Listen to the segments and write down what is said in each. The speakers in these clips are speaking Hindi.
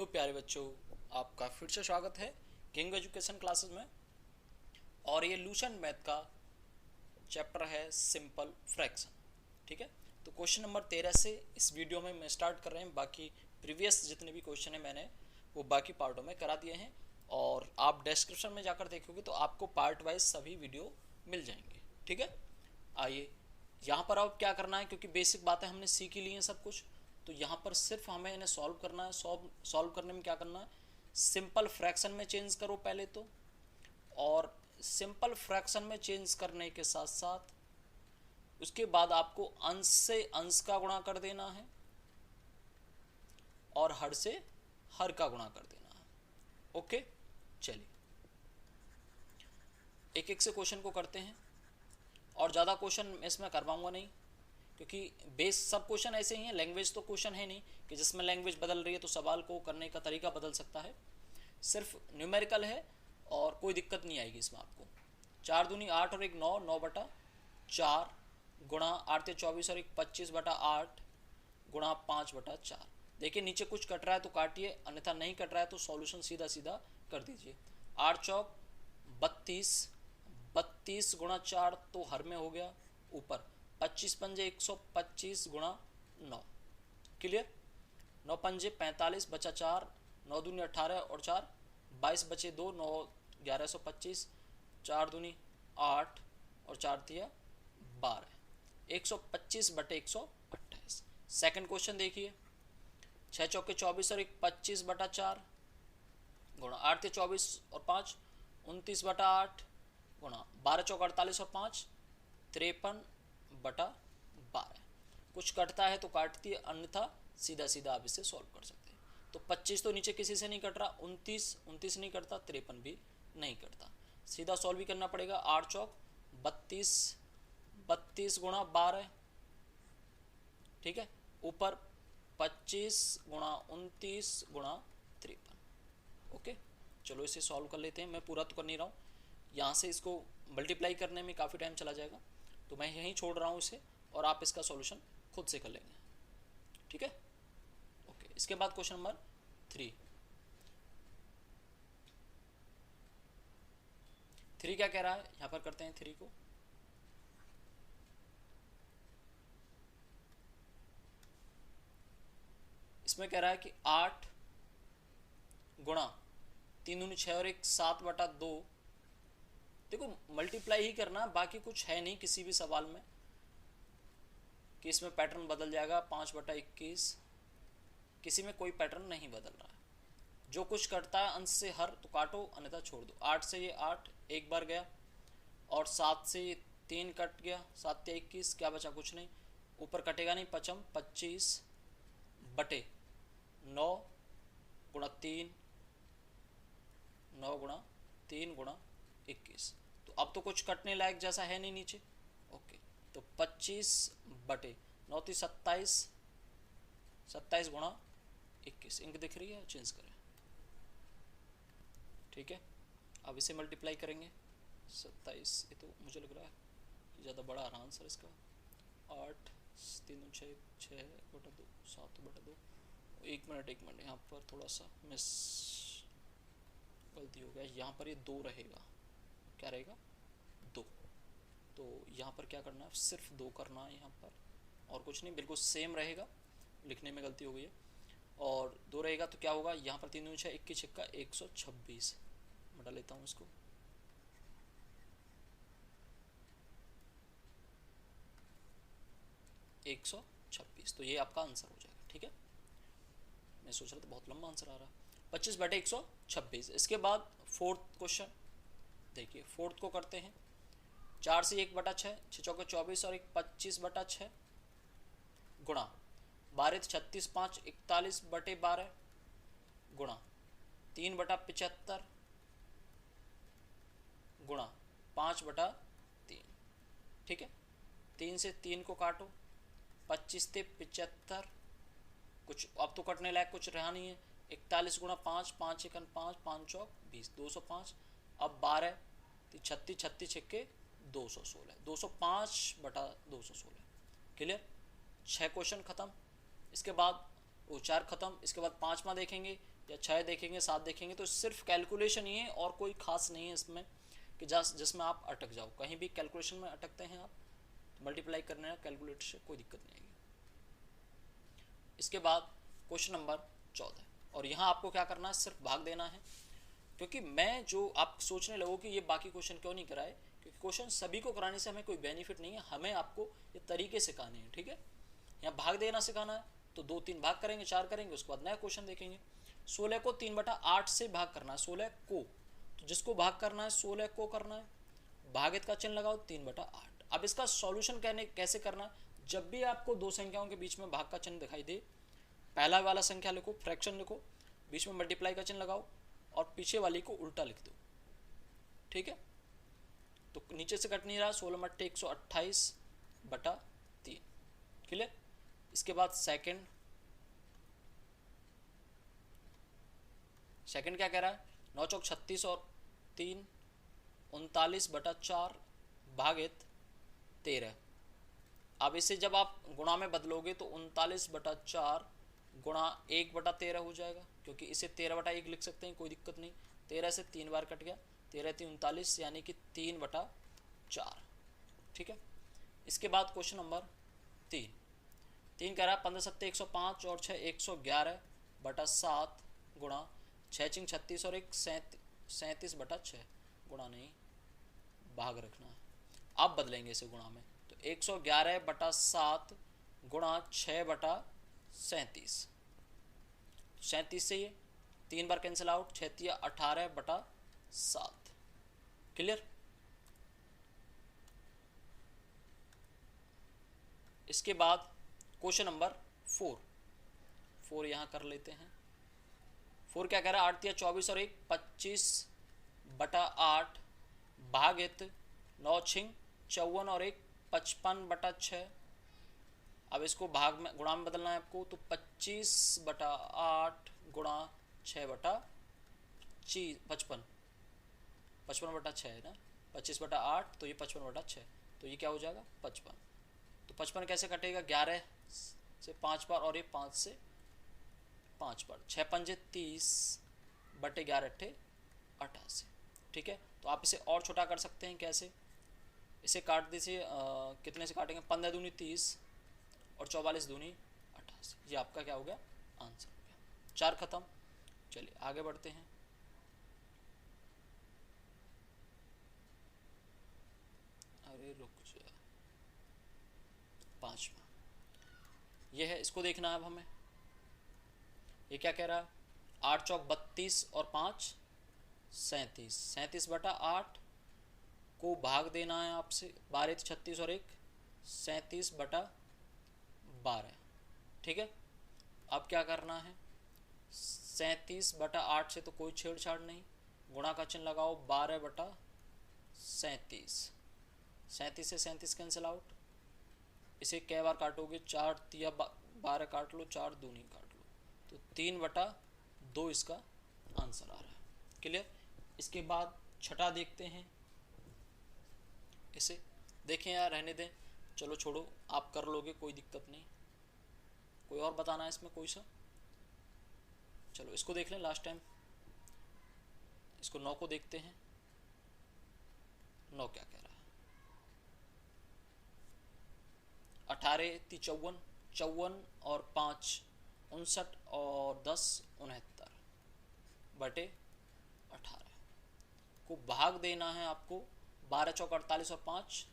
प्यारे बच्चों, आपका फिर से स्वागत है किंग एजुकेशन क्लासेस में। और ये लूसेंट मैथ का चैप्टर है सिंपल फ्रैक्शन। ठीक है, तो क्वेश्चन नंबर 13 से इस वीडियो में मैं स्टार्ट कर रहे हैं। बाकी प्रीवियस जितने भी क्वेश्चन है मैंने वो बाकी पार्टों में करा दिए हैं, और आप डिस्क्रिप्शन में जाकर देखोगे तो आपको पार्ट वाइज सभी वीडियो मिल जाएंगे। ठीक है, आइए यहाँ पर अब क्या करना है, क्योंकि बेसिक बातें हमने सीख ही ली हैं सब कुछ, तो यहाँ पर सिर्फ हमें इन्हें सॉल्व करना है। सॉल्व करने में क्या करना है, सिंपल फ्रैक्शन में चेंज करो पहले तो, और सिंपल फ्रैक्शन में चेंज करने के साथ साथ उसके बाद आपको अंश से अंश का गुणा कर देना है और हर से हर का गुणा कर देना है। ओके, चलिए एक एक से क्वेश्चन को करते हैं, और ज़्यादा क्वेश्चन इसमें करवाऊंगा नहीं, क्योंकि बेस सब क्वेश्चन ऐसे ही हैं। लैंग्वेज तो क्वेश्चन है नहीं कि जिसमें लैंग्वेज बदल रही है तो सवाल को करने का तरीका बदल सकता है। सिर्फ न्यूमेरिकल है और कोई दिक्कत नहीं आएगी इसमें आपको। 4 दूनी 8 और 1 9, 9/4 गुणा 8 24 और 1 25/8 गुणा 5/4। देखिए नीचे कुछ कट रहा है तो काटिए, अन्यथा नहीं कट रहा है तो सॉल्यूशन सीधा सीधा कर दीजिए। 8 चौक 32, 32 गुणा 4 तो हर में हो गया ऊपर, 25 पंजे 125 गुणा 9। क्लियर, 9 पंजे 45 बचा 4, 9 दूनी 18 और 4 22 बचे 2, 9 1125, 4 दूनी 8 और 4 दिया 12, 125/128। सेकंड क्वेश्चन देखिए, 6 चौके 24 और 1 25/4 गुणा 8 थे 24 और 5 29/8 गुणा 12 चौक 48 और 5 53/12। कुछ कटता है तो काटती है, अन्यथा सीधा सीधा आप इसे सॉल्व कर सकते हैं। तो 25 तो नीचे किसी से नहीं कट रहा, 29 नहीं कटता, 53 भी नहीं कटता, सीधा सॉल्व भी करना पड़ेगा। 8 चौक 32, 32 गुणा 12, ठीक है, ऊपर 25 गुणा 29 गुणा 53। ओके, चलो इसे सॉल्व कर लेते हैं। मैं पूरा तो कर नहीं रहा हूँ, यहाँ से इसको मल्टीप्लाई करने में काफ़ी टाइम चला जाएगा, तो मैं यहीं छोड़ रहा हूँ इसे, और आप इसका सॉल्यूशन खुद से कर लेंगे। ठीक है, ओके। इसके बाद क्वेश्चन नंबर 3 क्या कह रहा है, यहाँ पर करते हैं 3 को। इसमें कह रहा है कि 8 गुणा 3 दूनी 6 और 1 7/2। देखो मल्टीप्लाई ही करना, बाकी कुछ है नहीं किसी भी सवाल में कि इसमें पैटर्न बदल जाएगा। 5/21, किसी में कोई पैटर्न नहीं बदल रहा है। जो कुछ कटता है अंश से हर तो काटो, अन्यथा छोड़ दो। 8 से ये 8 एक बार गया, और 7 से ये 3 कट गया, 7 से 21, क्या बचा, कुछ नहीं। ऊपर कटेगा नहीं, पचम 25/9 गुणा 3, 9 गुणा 3 गुणा 21। तो अब तो कुछ कटने लायक जैसा है नहीं नीचे। ओके, तो 25/9 थी 27, 27 गुणा 21। इंक दिख रही है, चेंज करें। ठीक है, अब इसे मल्टीप्लाई करेंगे। 27, ये तो मुझे लग रहा है ज़्यादा बड़ा रहा आंसर इसका। 8 3 6 6/2 7/2। एक मिनट यहाँ पर थोड़ा सा मिस गलती हो गया। यहाँ पर ये 2 रहेगा, क्या रहेगा, 2। तो यहाँ पर क्या करना है, सिर्फ 2 करना है यहाँ पर, और कुछ नहीं, बिल्कुल सेम रहेगा। लिखने में गलती हो गई है, और 2 रहेगा तो क्या होगा, यहाँ पर 3 दूनी 6 21 6 126 बटा लेता हूँ इसको। तो ये आपका आंसर हो जाएगा। ठीक है, मैं सोच रहा था बहुत लंबा आंसर आ रहा है। 25/126। इसके बाद फोर्थ क्वेश्चन देखिए, फोर्थ को करते हैं। 4 से 1/6, 6 चौके 24 और 1 25/6 गुणा 12 36 5 41/12 गुणा 3/75 गुणा 5/3। ठीक है, 3 से 3 को काटो, 25 से 75, कुछ अब तो कटने लायक कुछ रहा नहीं है। 41 गुणा 5, 5 1 5, 5 चौक 20, 205। अब 12 36 36 छक्के 216, 205/216। क्लियर, 6 क्वेश्चन खत्म। इसके बाद वो 4 खत्म। इसके बाद 5वां देखेंगे या 6 देखेंगे, 7 देखेंगे, तो सिर्फ कैलकुलेशन ही है और कोई खास नहीं है इसमें कि जिसमें आप अटक जाओ। कहीं भी कैलकुलेशन में अटकते हैं आप तो मल्टीप्लाई करने कैलकुलेटर से कोई दिक्कत नहीं आएगी। इसके बाद क्वेश्चन नंबर 14, और यहाँ आपको क्या करना है, सिर्फ भाग देना है। क्योंकि मैं जो आप सोचने लगो कि ये बाकी क्वेश्चन क्यों नहीं कराए, क्योंकि क्वेश्चन सभी को कराने से हमें कोई बेनिफिट नहीं है, हमें आपको ये तरीके सिखाने हैं, ठीक है। यहाँ भाग देना सिखाना है तो 2-3 भाग करेंगे, 4 करेंगे, उसके बाद नया क्वेश्चन देखेंगे। 16 को 3/8 से भाग करना है, 16 को, तो जिसको भाग करना है 16 को करना है, भागित का चिन्ह लगाओ 3/8। अब इसका सॉल्यूशन कैसे करना है, जब भी आपको दो संख्याओं के बीच में भाग का चिन्ह दिखाई दे, पहला वाला संख्या लिखो, फ्रैक्शन लिखो, बीच में मल्टीप्लाई का चिन्ह लगाओ और पीछे वाली को उल्टा लिख दो, ठीक है। तो नीचे से कट नहीं रहा, 16/128/3, क्लियर। इसके बाद सेकंड क्या कह रहा है, 9 चौक 36 और 3 39/4 भागित 13। अब इसे जब आप गुणा में बदलोगे तो 39/4 गुणा 1/13 हो जाएगा, क्योंकि इसे 13/1 लिख सकते हैं, कोई दिक्कत नहीं। 13 से 3 बार कट गया, 13×3 39, यानी कि 3/4, ठीक है। इसके बाद क्वेश्चन नंबर 3 कह रहा है 15×7 105 और 6 111/7 गुणा 6×3 36 और 1 37/6 गुणा नहीं, भाग रखना है। अब बदलेंगे इसे गुणा में, तो 111/7 गुणा 6/37, 37 से ये 3 बार कैंसिल आउट, 6 18/7, क्लियर। इसके बाद क्वेश्चन नंबर 4 यहाँ कर लेते हैं। 4 क्या कह रहा है, 8 या 24 और 1 25/8 भागित 9 छिंग 54 और 1 55/6। अब इसको भाग में गुणा में बदलना है आपको, तो 25/8 गुणा 6/55, 55/6 है ना, 25/8, तो ये 55/6, तो ये क्या हो जाएगा 55। तो 55 कैसे कटेगा, 11 से 5 बार और ये 5 से 5 बार, 6 पंजे 30/11 88, ठीक है। तो आप इसे और छोटा कर सकते हैं, कैसे, इसे काट दीजिए, कितने से काटेंगे, 15 दूनी 30 और 44 दूनी 88, ये आपका क्या हो गया, आंसर हो गया। 4 खत्म। चलिए आगे बढ़ते हैं। अरे रुक जा, 5वां ये है, इसको देखना है अब हमें। ये क्या कह रहा है, 8 चौक 32 और 5 37, 37/8 को भाग देना है आपसे, 12 36 और 1 37/12, ठीक है। अब क्या करना है, 37/8 से तो कोई छेड़छाड़ नहीं, गुणा का चिन्ह लगाओ, 12/37, 37 से 37 कैंसिल आउट, इसे कै बार काटोगे, 4 या 12 काट लो, 4 दूनी काट लो, तो 3/2 इसका आंसर आ रहा है, क्लियर। इसके बाद छठा देखते हैं, इसे देखें यार, रहने दें, चलो छोड़ो, आप कर लोगे, कोई दिक्कत नहीं। कोई और बताना है इसमें कोई सा, चलो इसको देख लें लास्ट टाइम। इसको 9 को देखते हैं, 9 क्या कह रहा है, 18 × 54, 54 और 5 59 और 10 69/18 को भाग देना है आपको, 12 चौक 48 और 5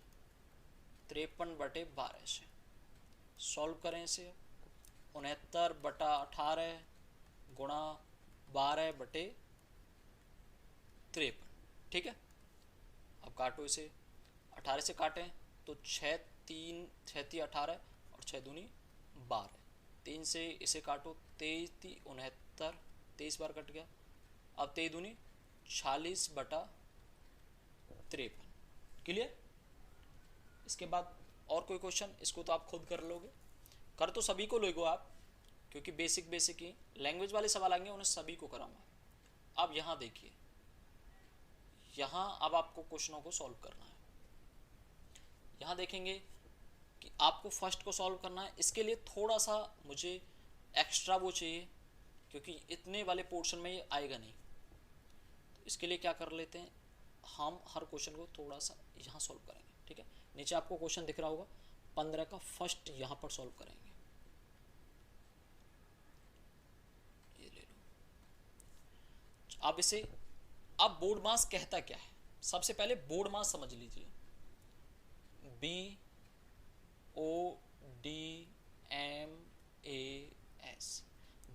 53/12 से। सॉल्व करें इसे, 69/18 गुणा 12/53, ठीक है। अब काटो इसे, 18 से काटें तो 6 3 18 और 6 दूनी 12, 3 से इसे काटो, 23 3 69, 23 बार कट गया। अब 23 दूनी 46/53, क्लियर। इसके बाद और कोई क्वेश्चन, इसको तो आप खुद कर लोगे, कर तो सभी को लोगे आप, क्योंकि बेसिक ही लैंग्वेज वाले सवाल आएंगे, उन्हें सभी को कराऊंगा। अब यहाँ देखिए, यहाँ अब आपको क्वेश्चनों को सॉल्व करना है। यहाँ देखेंगे कि आपको फर्स्ट को सॉल्व करना है, इसके लिए थोड़ा सा मुझे एक्स्ट्रा वो चाहिए, क्योंकि इतने वाले पोर्शन में ये आएगा नहीं। तो इसके लिए क्या कर लेते हैं, हम हर क्वेश्चन को थोड़ा सा यहाँ सॉल्व करेंगे, ठीक है। नीचे आपको क्वेश्चन दिख रहा होगा, 15 का फर्स्ट यहाँ पर सॉल्व करेंगे, ये ले लो। अब इसे, अब बोर्ड मास कहता क्या है, सबसे पहले बोर्ड मास समझ लीजिए, BODMAS।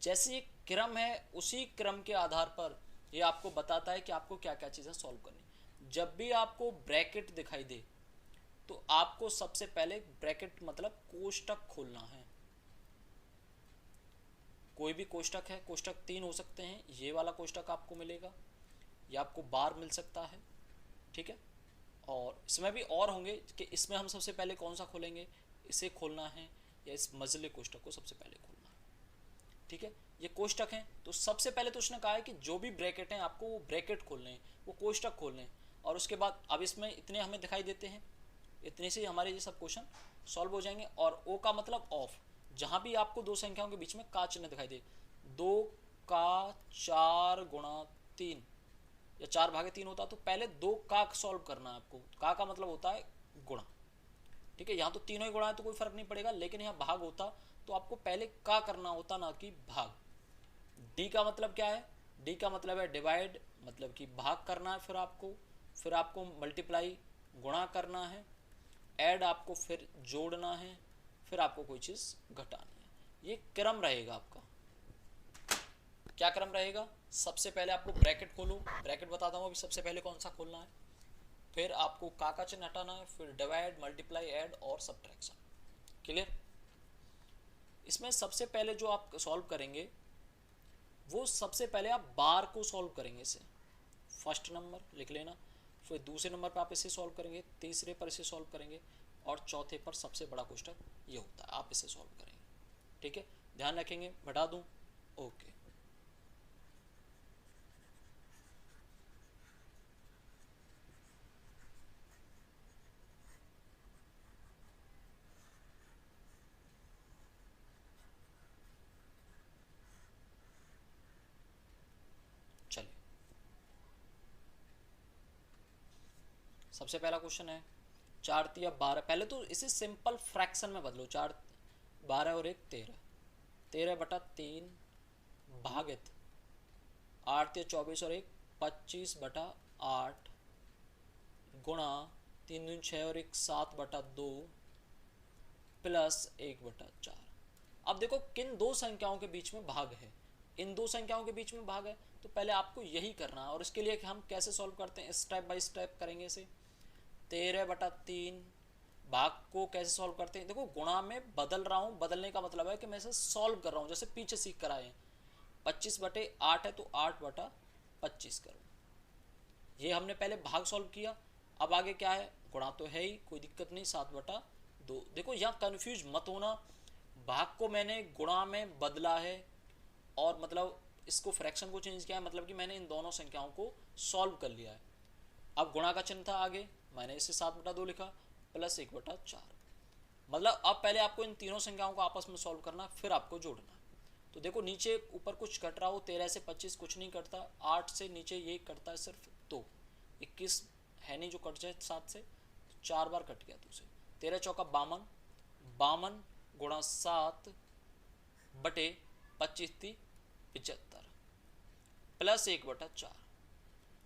जैसे एक क्रम है, उसी क्रम के आधार पर ये आपको बताता है कि आपको क्या क्या चीज़ें सॉल्व करनी। जब भी आपको ब्रैकेट दिखाई दे तो आपको सबसे पहले ब्रैकेट मतलब कोष्टक खोलना है। कोई भी कोष्टक है, कोष्टक 3 हो सकते हैं, ये वाला कोष्टक आपको मिलेगा, या आपको बार मिल सकता है, ठीक है। और इसमें भी और होंगे कि इसमें हम सबसे पहले कौन सा खोलेंगे, इसे खोलना है या इस मजले कोष्टक को सबसे पहले खोलना है, ठीक है। ये कोष्टक हैं, तो सबसे पहले तो उसने कहा है कि जो भी ब्रैकेट हैं आपको वो ब्रैकेट खोलने हैं, वो कोष्टक खोलने हैं। और उसके बाद अब इसमें इतने हमें दिखाई देते हैं, इतने से हमारे ये सब क्वेश्चन सॉल्व हो जाएंगे। और ओ का मतलब ऑफ, जहाँ भी आपको दो संख्याओं के बीच में का चिन्ह दिखाई दे, 2 का 4 गुणा 3 या 4/3 होता, तो पहले 2 का सॉल्व करना है आपको। का मतलब होता है गुणा, ठीक है। यहाँ तो तीनों ही गुणा है तो कोई फर्क नहीं पड़ेगा, लेकिन यहाँ भाग होता तो आपको पहले का करना होता, ना कि भाग। डी का मतलब क्या है, डी का मतलब है डिवाइड, मतलब कि भाग करना है, फिर आपको मल्टीप्लाई गुणा करना है, ऐड आपको फिर जोड़ना है, फिर आपको कोई चीज़ घटानी है। ये क्रम रहेगा आपका। क्या क्रम रहेगा, सबसे पहले आपको ब्रैकेट खोलो, ब्रैकेट बताता हूँ अभी सबसे पहले कौन सा खोलना है, फिर आपको का चिन्ह हटाना है, फिर डिवाइड, मल्टीप्लाई, ऐड और सब्ट्रैक्शन। क्लियर। इसमें सबसे पहले जो आप सॉल्व करेंगे वो सबसे पहले आप बार को सॉल्व करेंगे, इसे फर्स्ट नंबर लिख लेना, फिर दूसरे नंबर पर आप इसे सॉल्व करेंगे, तीसरे पर इसे सॉल्व करेंगे, और चौथे पर सबसे बड़ा कोष्टक ये होता है, आप इसे सॉल्व करेंगे, ठीक है। ध्यान रखेंगे, बढ़ा दूं, ओके। चलिए, सबसे पहला क्वेश्चन है 4 तिया 12। पहले तो इसे सिंपल फ्रैक्शन में बदलो, 4 12 और 1 13, 13/3 भागित 8 तिया 24 और 1 25/8 गुणा 3 दूनी 6 और 1 7/2 प्लस 1/4। अब देखो किन दो संख्याओं के बीच में भाग है, इन दो संख्याओं के बीच में भाग है, तो पहले आपको यही करना है। और इसके लिए हम कैसे सॉल्व करते हैं, स्टेप बाय स्टेप करेंगे इसे। 13/3 भाग को कैसे सॉल्व करते हैं, देखो गुणा में बदल रहा हूँ, बदलने का मतलब है कि मैं इसे सॉल्व कर रहा हूँ, जैसे पीछे सीख कर आए हैं। 25/8 है तो 8/25 करो, ये हमने पहले भाग सॉल्व किया। अब आगे क्या है, गुणा तो है ही, कोई दिक्कत नहीं, 7/2। देखो यहाँ कंफ्यूज मत होना, भाग को मैंने गुणा में बदला है और मतलब इसको फ्रैक्शन को चेंज किया है, मतलब कि मैंने इन दोनों संख्याओं को सॉल्व कर लिया है। अब गुणा का चिन्ह था आगे, मैंने इसे 7/2 लिखा, प्लस 1/4। मतलब अब पहले आपको इन तीनों संख्याओं को आपस में सॉल्व करना, फिर आपको जोड़ना। तो देखो नीचे ऊपर कुछ कट रहा हो, 13 से 25 कुछ नहीं कटता, 8 से नीचे ये कटता है सिर्फ 2, 21 है नहीं जो कट जाए 7 से, 4 बार कट गया दूसरे। 13 चौका 52, 52 गुणा 7/25 75 प्लस 1/4।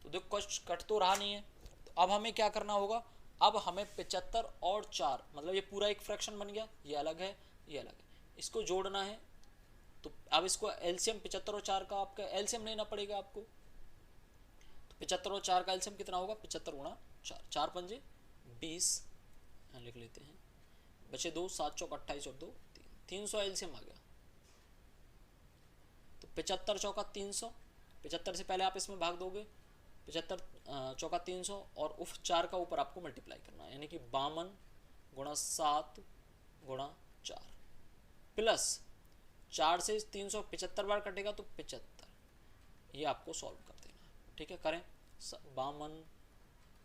तो देखो कुछ कट तो रहा नहीं है, तो अब हमें क्या करना होगा, अब हमें 75 और 4 मतलब ये पूरा एक फ्रैक्शन बन गया, ये अलग है ये अलग है, इसको जोड़ना है। तो अब इसको एलसीएम 75 और 4 का आपका एलसीएम लेना पड़ेगा आपको। तो 75 और 4 का एलसीएम कितना होगा, 75 गुणा 4, 4 पंजे 20, लिख लेते हैं, बचे 2, 7 चौक 28 और 2 300 एलसीएम आ गया। तो 75 चौका 300, 75 से पहले आप इसमें भाग दोगे, 75 चौका 300 और उफ 4 का ऊपर आपको मल्टीप्लाई करना है, यानी कि 52 गुणा 7 गुणा 4 प्लस 4 से 375 बार कटेगा तो 75, ये आपको सॉल्व कर देना है, ठीक है। करें, 52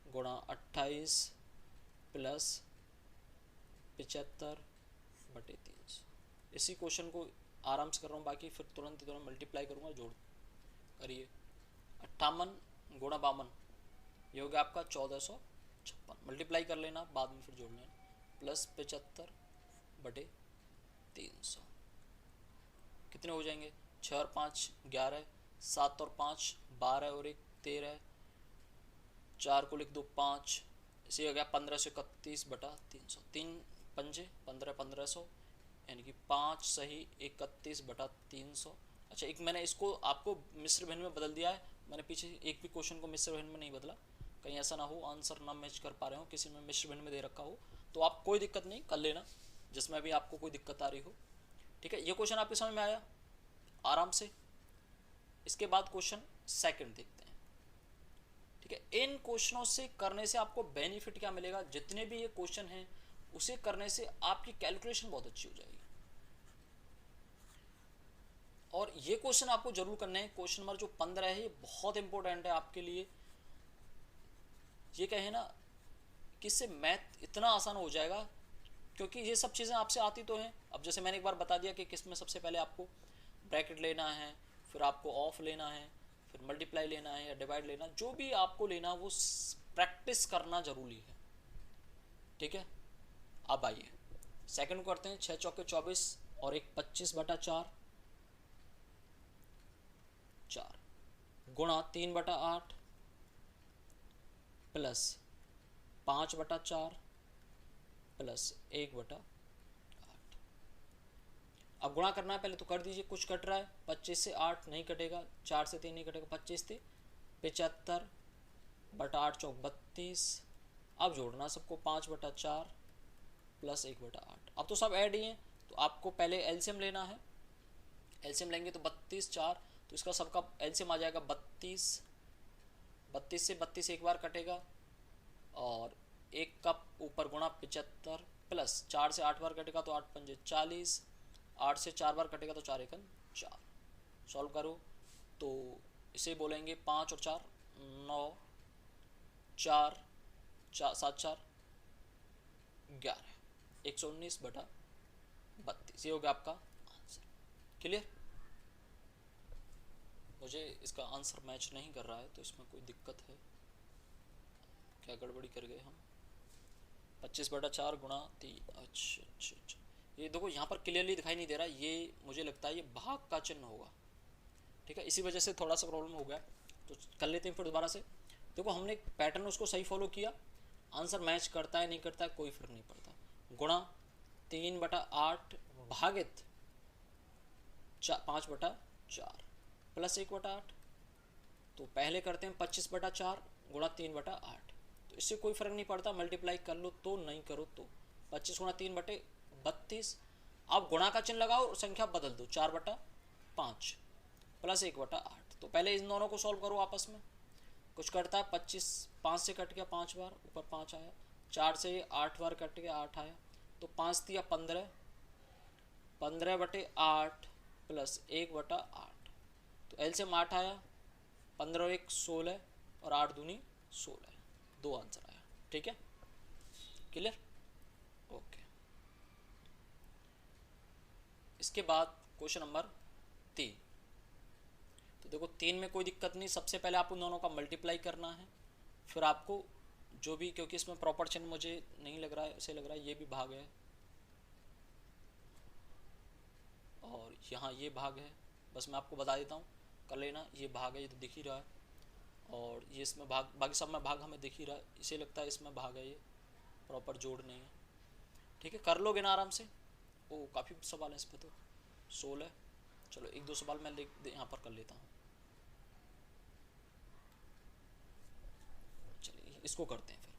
गुणा 28 प्लस 75/300। इसी क्वेश्चन को आराम से कर रहा हूँ, बाकी फिर तुरंत मल्टीप्लाई करूँगा, जोड़ करिए। 58 गुणा 52 ये हो गया आपका 1456, मल्टीप्लाई कर लेना, बाद में फिर जोड़ लेना, प्लस 75 बटे 300 कितने हो जाएंगे, 6 और 5 11, 7 और 5 12 और 1 13, 4 को लिख दो 5, इसे हो गया 1531 बटा 300, 3 पंजे 15 1500, यानी कि 5 सही 31 बटा 300। अच्छा एक मैंने इसको आपको मिश्र भिन्न में बदल दिया है, मैंने पीछे एक भी क्वेश्चन को मिश्र भिन्न में नहीं बदला, कहीं ऐसा ना हो आंसर ना मैच कर पा रहे हो, किसी में मिश्र भिन्न में दे रखा हो, तो आप कोई दिक्कत नहीं कर लेना जिसमें भी आपको कोई दिक्कत आ रही हो। ठीक है, ये क्वेश्चन आपके समझ में आया आराम से। इसके बाद क्वेश्चन सेकंड देखते हैं। ठीक है, इन क्वेश्चनों से करने से आपको बेनिफिट क्या मिलेगा, जितने भी ये क्वेश्चन हैं उसे करने से आपकी कैलकुलेशन बहुत अच्छी हो जाएगी। और ये क्वेश्चन आपको जरूर करना है, क्वेश्चन नंबर जो 15 है ये बहुत इंपॉर्टेंट है आपके लिए। ये कहे ना कि इससे मैथ इतना आसान हो जाएगा, क्योंकि ये सब चीज़ें आपसे आती तो हैं। अब जैसे मैंने एक बार बता दिया कि किस में सबसे पहले आपको ब्रैकेट लेना है, फिर आपको ऑफ लेना है, फिर मल्टीप्लाई लेना है या डिवाइड लेना, जो भी आपको लेना वो प्रैक्टिस करना जरूरी है। ठीक है, अब आइए सेकंड करते हैं। 6 चौके 24 और एक 25 बटा 4 गुणा 3 बटा 8 प्लस 5 बटा 4 प्लस 1 बटा 8। अब गुणा करना है, पहले तो कर दीजिए, कुछ कट रहा है, 25 से 8 नहीं कटेगा, 4 से 3 नहीं कटेगा, 25 थे 75 बटा 8 चौक 32। अब जोड़ना सबको, 5 बटा 4 प्लस 1 बटा 8। अब तो सब ऐड ही हैं, तो आपको पहले एलसीएम लेना है। एलसीएम लेंगे तो 32 4, तो इसका सबका एलसीएम आ जाएगा 32। 32 से 32 एक बार कटेगा, और एक कप ऊपर गुणा 75 प्लस 4 से 8 बार कटेगा तो 8 पंजे 40, 8 से 4 बार कटेगा तो 4 एकन 4। सॉल्व करो तो इसे बोलेंगे 5 और 4 9, 4 7 4 11, 119 बटा 32, ये हो गया आपका आंसर। क्लियर? मुझे इसका आंसर मैच नहीं कर रहा है, तो इसमें कोई दिक्कत है क्या, गड़बड़ी कर गए हम। 25 बटा 4 गुणा 3, अच्छा ये देखो यहाँ पर क्लियरली दिखाई नहीं दे रहा, ये मुझे लगता है ये भाग का चिन्ह होगा। ठीक है, इसी वजह से थोड़ा सा प्रॉब्लम हो गया, तो कर लेते हैं फिर दोबारा से। देखो हमने पैटर्न उसको सही फॉलो किया, आंसर मैच करता है नहीं करता है कोई फर्क नहीं पड़ता। गुणा 3 बटा 8 भागित 5 बटा 4 प्लस 1 बटा 8। तो पहले करते हैं 25 बटा 4 गुणा 3 बटा 8, तो इससे कोई फर्क नहीं पड़ता, मल्टीप्लाई कर लो तो नहीं करो तो 25 गुणा 3 बटे 32। अब गुणा का चिन्ह लगाओ और संख्या बदल दो, 4 बटा 5 प्लस 1 बटा 8। तो पहले इन दोनों को सॉल्व करो आपस में, कुछ करता है 25 5 से कट गया 5 बार, ऊपर 5 आया, 4 से 8 बार कट गया 8 आया, तो 5 दिया 15, 15 बटे 8 प्लस 1 बटा 8, तो एलसीएम 8 आया, 15 और 1 16 और 8 दूनी 16, 2 आंसर आया। ठीक है, क्लियर? ओके। इसके बाद क्वेश्चन नंबर 3। तो देखो 3 में कोई दिक्कत नहीं, सबसे पहले आपको दोनों का मल्टीप्लाई करना है, फिर आपको जो भी, क्योंकि इसमें प्रॉपर चिन्ह मुझे नहीं लग रहा है, इसे लग रहा है ये भी भाग है और यहाँ ये भाग है, बस मैं आपको बता देता हूँ, कर लेना, ये भाग है, ये तो दिख ही रहा है, और ये इसमें भाग, बाकी सब में भाग हमें दिख ही रहा है, इसे लगता है इसमें भाग है, ये प्रॉपर जोड़ नहीं है। ठीक है, कर लोगे ना आराम से। ओ काफ़ी सवाल है इस पर तो, 16, चलो 1-2 सवाल मैं यहाँ पर कर लेता हूँ। चलिए इसको करते हैं, फिर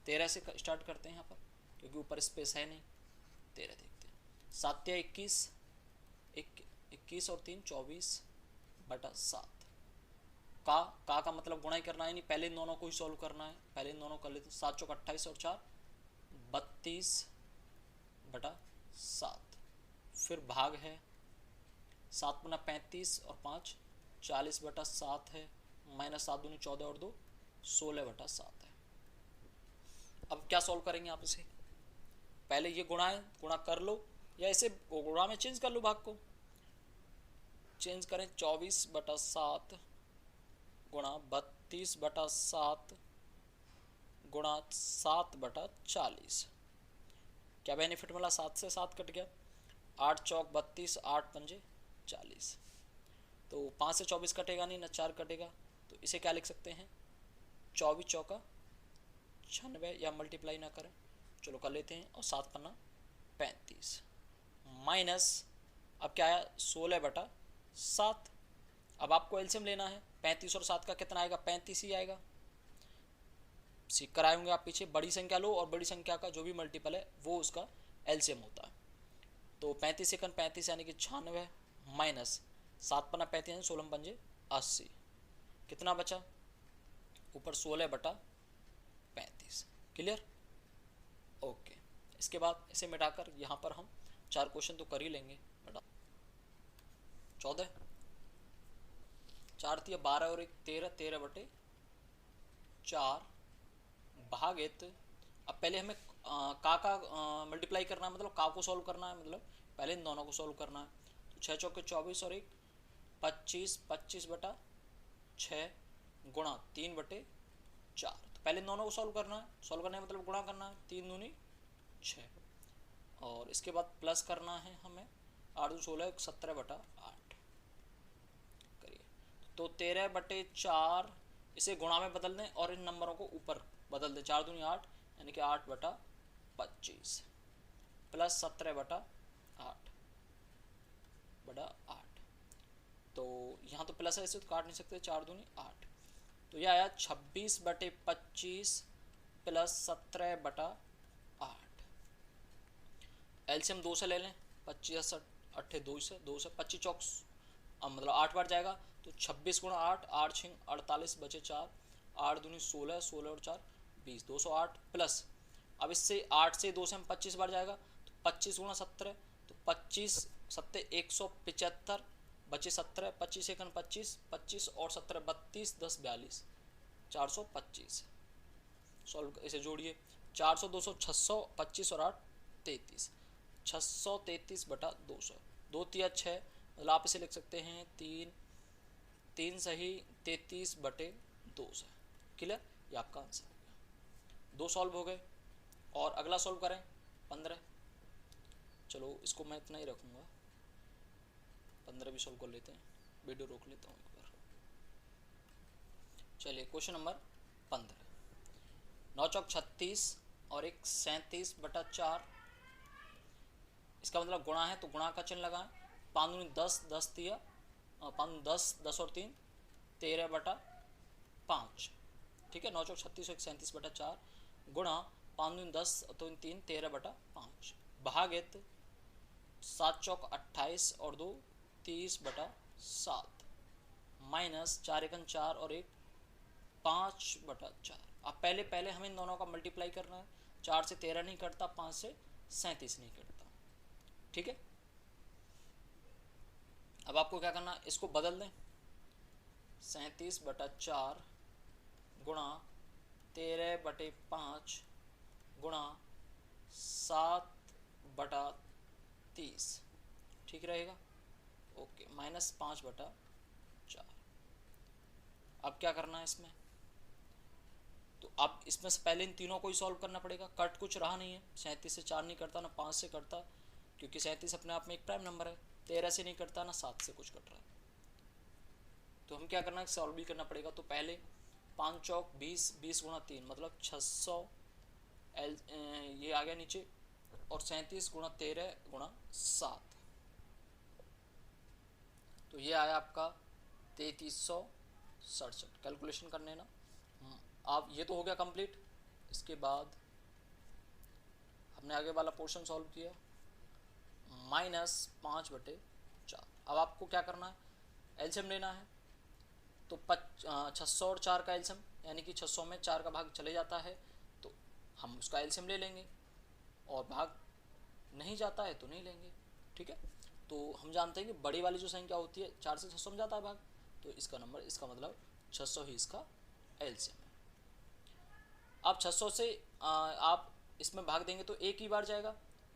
13 से स्टार्ट करते हैं यहाँ पर, क्योंकि ऊपर स्पेस है नहीं। 13 देखते हैं, 7 या 21, 21 और 3 24 बटा 7। का मतलब गुणा ही करना है, नहीं पहले इन दोनों को ही सॉल्व करना है, पहले इन दोनों कर लेते हैं। 7 चौक 28 और 4 32 बटा 7, फिर भाग है 7 गुना 35 और 5 40 बटा 7 है, माइनस 7 दूनी 14 और 2 16 बटा 7 है। अब क्या सॉल्व करेंगे आप इसे, पहले ये गुणा है, गुणा कर लो, या इसे गुणा में चेंज कर लो भाग को, चेंज करें 24/7 गुणा 32/7 गुणा 7/40। क्या बेनिफिट मिला? 7 से 7 कट गया, 8 चौक 32, 8 पंजे 40। तो 5 से 24 कटेगा नहीं, ना 4 कटेगा, तो इसे क्या लिख सकते हैं? 24 चौका 96, या मल्टीप्लाई ना करें, चलो कर लेते हैं, और 7 पन्ना 35 माइनस अब क्या आया? 16/7। अब आपको एलसीएम लेना है, 35 और 7 का कितना आएगा? 35 ही आएगा। सीख कर आए होंगे आप पीछे, बड़ी संख्या लो और बड़ी संख्या का जो भी मल्टीपल है वो उसका एलसीएम होता है। तो 35 सेकंड 35 यानी कि 96 माइनस 7 पन्ना 35 यानी 16 पंजे 80। कितना बचा? ऊपर 16/35। क्लियर? ओके। इसके बाद इसे मिटाकर यहाँ पर हम 4 क्वेश्चन तो कर ही लेंगे। मिटा 14 4 दिया 12 और 1 13, 13/4 भागित। अब पहले हमें का मल्टीप्लाई करना है, मतलब का को सॉल्व करना है, मतलब पहले इन दोनों को सॉल्व करना है। तो 6 चौके 24 और 1 25, 25/6 गुणा 3/4। तो पहले इन दोनों को सॉल्व करना है, सॉल्व करने का मतलब गुणा करना है, 3 दूनी 6, और इसके बाद प्लस करना है हमें, 8 दूनी 16, 17/8 करिए। तो 13/4 इसे गुणा में बदल दें और इन नंबरों को ऊपर बदल दें, 4 दूनी 8 यानी कि 8/25 प्लस 17/8। तो यहाँ तो प्लस है, इसे तो काट नहीं सकते, 4 दूनी 8। तो यह आया 26/25 प्लस 17/8। एलसीएम 2 से ले लें, 25 8 2 से 25 चौक मतलब 8 बार जाएगा, तो 26 गुणा 8, 8 6 48 बचे 4, 8 दूनी 16, 16 और 4 20, 208 प्लस। अब इससे 8 से 2 से हम 25 बार जाएगा, तो 25 गुणा 17, तो 25 7 175 बचे 17, 25 एकन 25, 25 और 17 32, 10 42, 425। सॉल्व इसे जोड़िए, 400 200 600, 25 और 8 33, 633/200। 2 तिया 6, मतलब आप इसे लिख सकते हैं 3 सही 33/200। क्लियर? ये आपका आंसर हो गया। 2 सॉल्व हो गए, और अगला सॉल्व करें 15। चलो इसको मैं इतना ही रखूँगा, 15 भी सॉल्व कर लेते हैं, वीडियो रोक लेता हूँ एक बार। चलिए क्वेश्चन नंबर 15, 9 चौक 36 और 1 37/4। इसका मतलब गुणा है, तो गुणा का चिन्ह लगाएं, 5 दूनी 10, 10 दिया 5 10, 10 और 3 13/5। ठीक है, 9 चौक 36 और 1 37/4 गुणा 5 दूनी 10 तो 3 13/5 भागित 7 चौक 28 और 2 30/7 माइनस 4 एकन 4 और 1 5/4। अब पहले हमें इन दोनों का मल्टीप्लाई करना है, 4 से 13 नहीं कटता, 5 से 37 नहीं कटता। ठीक है, अब आपको क्या करना है, इसको बदल दें, 37/4 गुणा 13/5 गुणा 7/30। ठीक रहेगा? Okay, minus 5/4। अब क्या करना है इसमें, तो अब इसमें से पहले इन तीनों को ही सॉल्व करना पड़ेगा। कट कुछ रहा नहीं है, 37 से 4 नहीं करता, ना 5 से करता, क्योंकि 37 अपने आप में एक प्राइम नंबर है, 13 से नहीं करता, ना 7 से कुछ कट रहा है। तो हम क्या करना है, सॉल्व भी करना पड़ेगा। तो पहले 5 चौक 20, 20 गुणा 3 मतलब 600 ये आ गया नीचे, और 37 गुणा 13 गुणा 7, तो ये आया आपका 3367। कैलकुलेशन करने ना आप, ये तो हो गया कंप्लीट। इसके बाद हमने आगे वाला पोर्शन सॉल्व किया, -5/4। अब आपको क्या करना है, एलसीएम लेना है। तो 600 और 4 का एलसीएम, यानी कि 600 में 4 का भाग चले जाता है, तो हम उसका एलसीएम ले लेंगे, और भाग नहीं जाता है तो नहीं लेंगे। ठीक है, तो हम जानते हैं कि बड़ी वाली जो संख्या होती है 4 से 600 में जाता है भाग, तो इसका नंबर, इसका मतलब 600 ही इसका एलसीएम है। अब 600 से आप इसमें भाग देंगे तो एक ही बार जाएगा,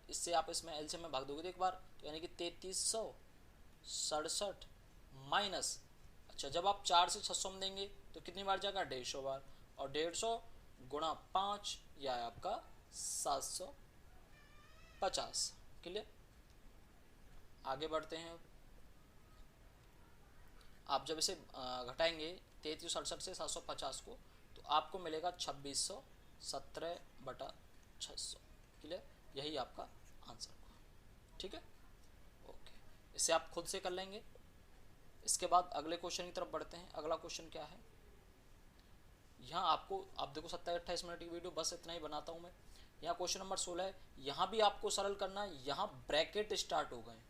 इससे आप इसमें एलसीएम में भाग दोगे तो एक बार, तो यानी कि 3367 माइनस, अच्छा जब आप 4 से 600 में देंगे तो कितनी बार जाएगा, 150 बार, और 150 गुणा 5 यह है आपका 750। क्लियर। आगे बढ़ते हैं। आप जब इसे घटाएंगे 3368 से 750 को, तो आपको मिलेगा 2617/600। क्लियर, यही आपका आंसर होगा। ठीक है, ओके, इसे आप खुद से कर लेंगे। इसके बाद अगले क्वेश्चन की तरफ बढ़ते हैं। अगला क्वेश्चन क्या है, यहाँ आपको, आप देखो 27-28 मिनट की वीडियो बस इतना ही बनाता हूँ मैं। यहाँ क्वेश्चन नंबर 16 है, यहाँ भी आपको सरल करना है। यहाँ ब्रैकेट स्टार्ट हो गए,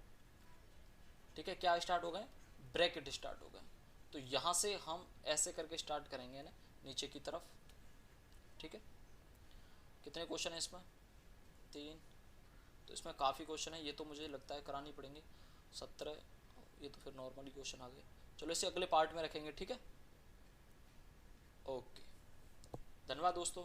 ठीक है, क्या स्टार्ट हो गए, ब्रैकेट स्टार्ट हो गए। तो यहाँ से हम ऐसे करके स्टार्ट करेंगे ना, नीचे की तरफ। ठीक है, कितने क्वेश्चन है इसमें, 3, तो इसमें काफ़ी क्वेश्चन है, ये तो मुझे लगता है करानी पड़ेंगे। 17, ये तो फिर नॉर्मली क्वेश्चन आ गए। चलो इसे अगले पार्ट में रखेंगे। ठीक है, ओके, धन्यवाद दोस्तों।